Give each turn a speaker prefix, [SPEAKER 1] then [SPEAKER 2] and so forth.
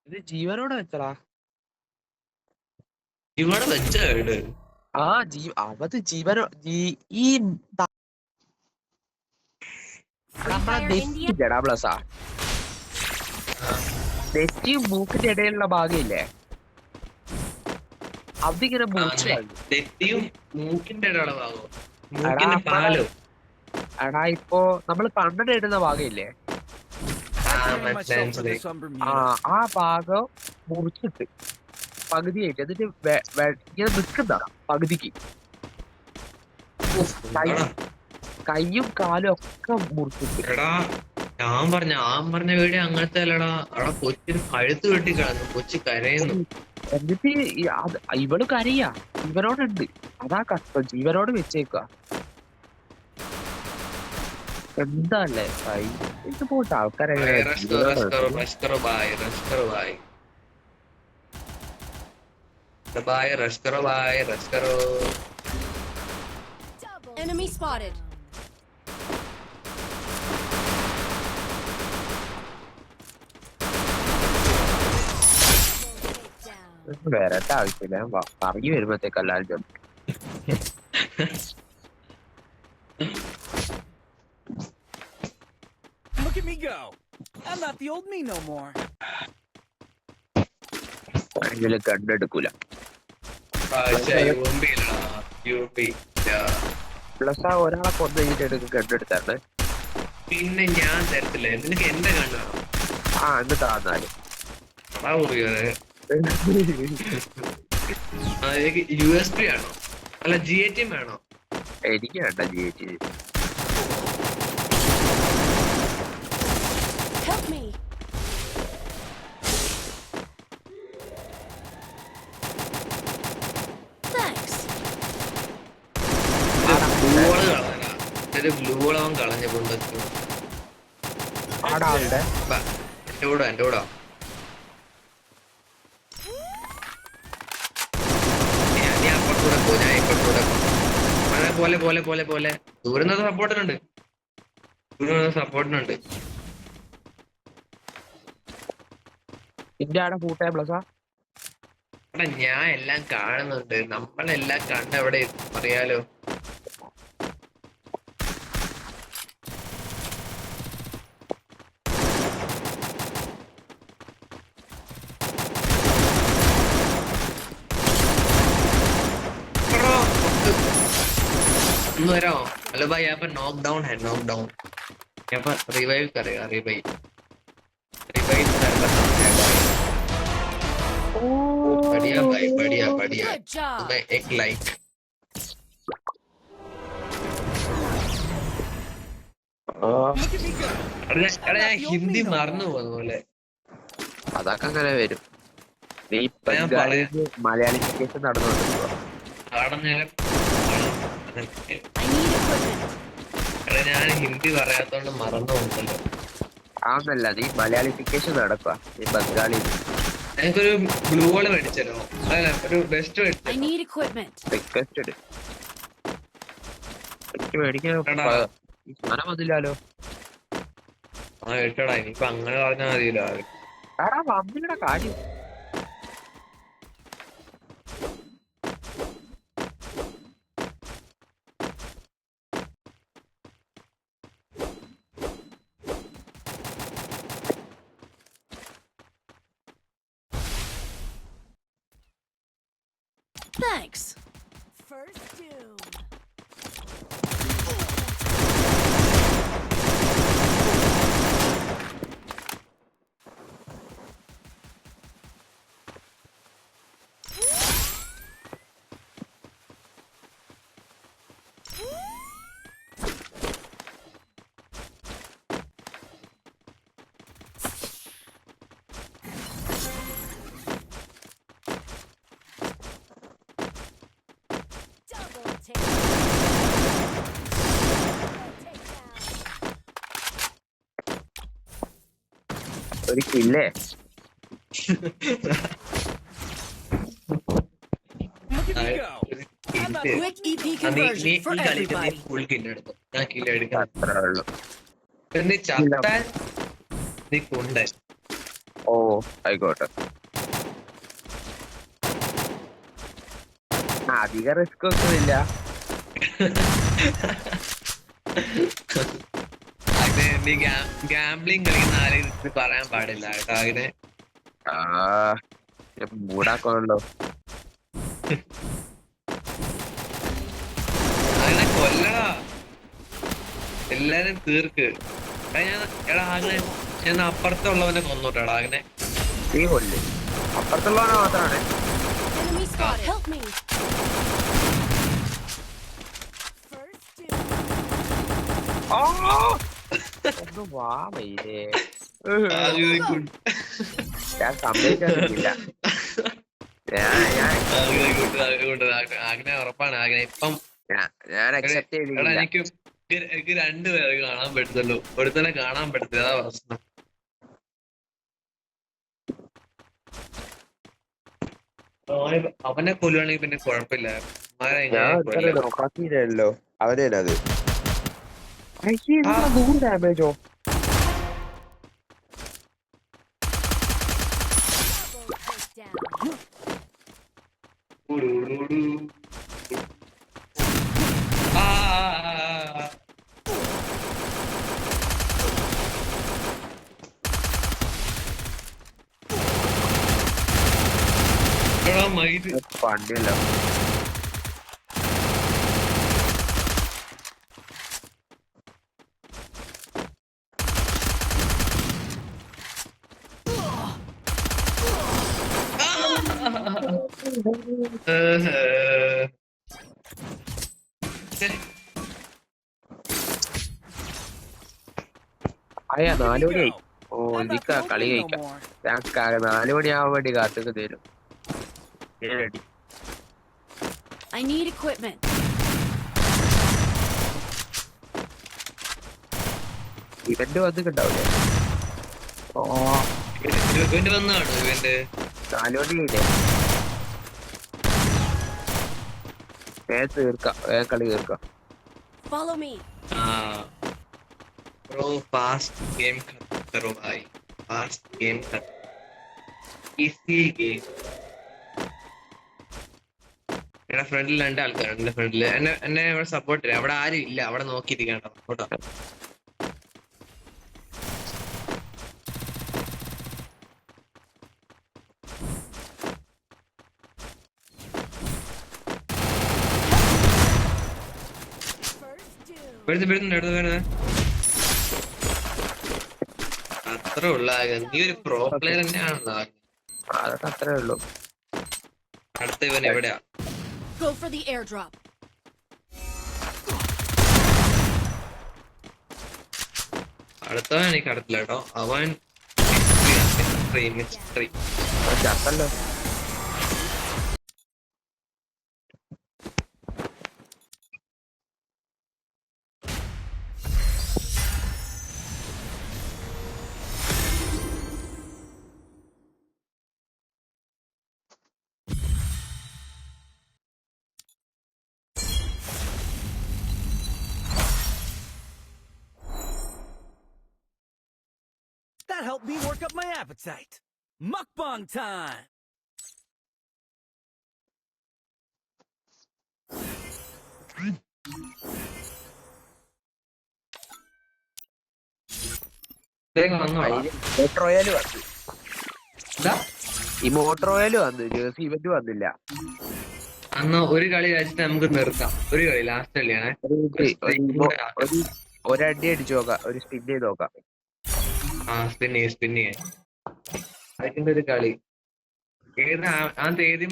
[SPEAKER 1] ഇത് ജീവനോടെ വെച്ചടാ.
[SPEAKER 2] ഇവിടെ വെച്ച വീട്
[SPEAKER 1] ആ അവത് ജീവനോ ഈ നെറ്റിടാ പ്ലസാ നെറ്റിയും മൂക്കിന്റെ ഇടയിലുള്ള ഭാഗമില്ലേ അതിങ്ങനെ മുറിച്ചു കളഞ്ഞു.
[SPEAKER 2] നെറ്റിയും മൂക്കിന്റെ ഇടയുള്ള ഭാഗം, മൂക്കിന്റെ പാലോ.
[SPEAKER 1] എടാ ഇപ്പൊ നമ്മള് കണ്ണട ഇടുന്ന ഭാഗമില്ലേ, ആ ഭാഗം മുറിച്ചിട്ട് പകുതിയായിട്ട് എന്നിട്ട് ഇങ്ങനെ നിക്കുന്ന പകുതിക്ക് കൈയും കാലും ഒക്കെ മുറിച്ചിട്ട്.
[SPEAKER 2] എടാ ഞാൻ പറഞ്ഞ വീഡിയോ അങ്ങനത്തെ അല്ലടാ. അവിടെ കൊച്ചിന് കഴുത്ത് വെട്ടി കളഞ്ഞു, കൊച്ചി കരയുന്നു.
[SPEAKER 1] എന്നിട്ട് ഇവള് കരയാ, ജീവനോടുണ്ട്. അതാ കഷ്ടം, ജീവനോട് വെച്ചേക്കുക. എന്താല്ലേ ഇത് പോട്ടെ ആൾക്കാരെ
[SPEAKER 3] Enemy spotted.
[SPEAKER 1] വരട്ടെ ആവശ്യമില്ല, പറഞ്ഞു വരുമ്പോഴത്തേക്ക് എല്ലാവരും
[SPEAKER 4] Look at me go. I'm not the old me no more.
[SPEAKER 1] കണ്ടെടുക്കൂല. പ്ലസ് ആ ഒരാളെ കൊന്നു കഴിഞ്ഞിട്ട് കണ്ടെടുത്താണ്.
[SPEAKER 2] പിന്നെ ഞാൻ തരത്തില്ല, നിനക്ക് എന്റെ കണ്ണു.
[SPEAKER 1] ആ എന്നിട്ട് ആന്നാലും
[SPEAKER 2] USB ആണോ അല്ല GATM വേണോ?
[SPEAKER 1] എനിക്ക് വേണ്ട GATM.
[SPEAKER 3] Help me. Thanks.
[SPEAKER 2] Blue അവൻ കളഞ്ഞ കൊണ്ടു.
[SPEAKER 1] ആടാളുടെ
[SPEAKER 2] എന്റെ കൂടെ ഞാൻ ഇപ്പുറത്തൂടെ പോ, ഞാൻ ഇപ്പുറത്തൂടെ പോലെ ദൂരം സപ്പോർട്ടിനുണ്ട്.
[SPEAKER 1] നിന്റെ ആടെ കൂട്ടായ പ്ലസാ.
[SPEAKER 2] എടാ ഞാൻ എല്ലാം കാണുന്നുണ്ട്, നമ്മളെല്ലാം കണ്ടെവിടെ അറിയാലോ. वराओ हेलो भाई, यहाँ पर नॉक डाउन है, नॉक डाउन यहाँ पर रिवाइव करेगा, रिवाइव बढ़िया भाई, बढ़िया तुम्हें एक लाइक. ഞാൻ ഹിന്ദി മറന്നു പോകുന്ന പോലെ.
[SPEAKER 1] അതൊക്കെ അങ്ങനെ വരും. നീ മലയാളിഫിക്കേഷൻ നടന്നുകൊണ്ടിരിക്കുക.
[SPEAKER 2] ഞാൻ ഹിന്ദി പറയാത്തോണ്ട് മറന്നു പോകുന്നല്ലോ.
[SPEAKER 1] ആന്നല്ല, നീ മലയാളിഫിക്കേഷൻ നടക്കുക, നീ ബംഗാളി.
[SPEAKER 2] എനിക്കൊരു ബ്ലൂ വാൾ മേടിച്ചല്ലോ, അല്ല ഒരു ബെസ്റ്റ്
[SPEAKER 1] റിക്വസ്റ്റ് മേടിക്കാൻ സാധനം വന്നില്ലാലോ.
[SPEAKER 2] ആ കേട്ടോടാ, ഇനിയിപ്പൊ അങ്ങനെ പറഞ്ഞാൽ മതിയല്ലോ.
[SPEAKER 1] വന്നില്ലടാ കാര്യം.
[SPEAKER 3] Thanks. First doom.
[SPEAKER 1] ഒരു കില്ലേ.
[SPEAKER 4] Look at me go. I'm not
[SPEAKER 2] Yeah.
[SPEAKER 3] Quick EP
[SPEAKER 2] നീ
[SPEAKER 3] conversion for
[SPEAKER 2] ഈ കളിക്ക് നീ
[SPEAKER 3] everybody.
[SPEAKER 2] ഫുൾ കില്ല് എടുക്കും. ഞാൻ കില്ല് എടുക്കാം.
[SPEAKER 1] അത്രേ ഉള്ളു.
[SPEAKER 2] നീ ചത്താൽ നീ കൊണ്ടേ.
[SPEAKER 1] ഓ ആയിക്കോട്ടെ. അധികം റിസ്ക് ഒന്നും ഇല്ല.
[SPEAKER 2] അങ്ങനെ നീ ഗാംബ്ലിംഗ് കളിക്കുന്ന ആരെയും ഇത് പറയാൻ പാടില്ല കേട്ടോ. അങ്ങനെ
[SPEAKER 1] മൂടാക്കണല്ലോ.
[SPEAKER 2] അങ്ങനെ കൊല്ലടാ, എല്ലാരും തീർക്ക്. എടാ അങ്ങനെ ഞാൻ അപ്പുറത്തുള്ളവനെ കൊന്നോട്ടാടാ. അങ്ങനെ
[SPEAKER 1] നീ കൊല്ല്, അപ്പുറത്തുള്ളവനെ മാത്രമാണ്.
[SPEAKER 3] Enemy spotted. Help me. First doom.
[SPEAKER 1] ഒന്ന് വാ മയിലേ.
[SPEAKER 2] ആ,
[SPEAKER 1] ഞാൻ സമ്മതിച്ചില്ല.
[SPEAKER 2] അങ്ങനെ ഉറപ്പാണ്. അങ്ങനെ ഇപ്പം
[SPEAKER 1] ഞാൻ അക്സെപ്റ്റ്
[SPEAKER 2] എടാ
[SPEAKER 1] ചെയ്തില്ല.
[SPEAKER 2] എനിക്ക് രണ്ടുപേരെ കാണാൻ പറ്റത്തുള്ളൂ, ഒരുത്തനെ കാണാൻ പറ്റത്തില്ല. അതാ പ്രശ്നം. അവനെ കൊല്ലുവാണെങ്കിൽ പിന്നെ കുഴപ്പമില്ല.
[SPEAKER 1] ഞാൻ നോക്കാത്തില്ലല്ലോ അവനത്. ഡാമേജോ
[SPEAKER 3] Double takedown.
[SPEAKER 2] മൈത്
[SPEAKER 1] പണ്ടില്ല. അയ്യാ 4 മണിയായി. ഓ
[SPEAKER 4] I'm not
[SPEAKER 1] ഇതിക്ക
[SPEAKER 4] the old
[SPEAKER 1] കളി
[SPEAKER 4] me no
[SPEAKER 1] കഴിക്കാം.
[SPEAKER 4] more.
[SPEAKER 1] ഞാൻ 4 മണിയാവാൻ വേണ്ടി കാത്തുക്ക് തരും. Ready.
[SPEAKER 3] I need equipment.
[SPEAKER 1] Event വന്നിട്ടുണ്ടാവില്ലേ? ഓ
[SPEAKER 2] ഇവന്റ് വന്നാണ്. ഇവന്റ്
[SPEAKER 1] 4 മണിയില്ലേ? വേഗം തീർക്കാം, വേഗം കളി തീർക്കാം.
[SPEAKER 3] Follow me.
[SPEAKER 2] Bro fast game खत्म करो भाई, फास्ट गेम खत्म. इसी गेम എന്റെ ഫ്രണ്ടിൽ 2 ആൾക്കാരുണ്ട്. എന്റെ ഫ്രണ്ടില് എന്നെ ഇവിടെ സപ്പോർട്ട് ചെയ്യാം. അവിടെ ആരും ഇല്ല, അവിടെ നോക്കിയിരിക്കണ്ട കേട്ടോ.
[SPEAKER 3] First doom.
[SPEAKER 2] വരുന്നത് അത്ര ഉള്ള. നീ ഒരു പ്രോ പ്ലെയർ തന്നെയാണല്ലോ.
[SPEAKER 1] അതൊക്കെ അത്രേ ഉള്ളൂ.
[SPEAKER 2] അടുത്ത ഇവൻ എവിടെയാ?
[SPEAKER 3] Go for the airdrop.
[SPEAKER 2] അടുത്തവൻ എനിക്ക് അടുത്തില്ല കേട്ടോ. അവൻ മിസ്റ്ററി.
[SPEAKER 1] ചത്തല്ലോ.
[SPEAKER 4] That helped me work up my appetite. Mukbang time!
[SPEAKER 1] Motor royal വന്നു. ഈ മോട്ടോർ റോയല് വന്നു. ജേഴ്സി ഇവന്റ് വന്നില്ല.
[SPEAKER 2] അന്ന് ഒരു കളി കഴിച്ചിട്ട് നമുക്ക് നിർത്താം. ഒരു കളി ലാസ്റ്റ് കളിയാണേ.
[SPEAKER 1] ഒരടി അടിച്ചു നോക്കാം, ഒരു സ്പിൻ ചെയ്ത് നോക്കാം.
[SPEAKER 2] സ്പിന്നിങ് അതിന്റെ ഒരു കളി ഏത് ഏത്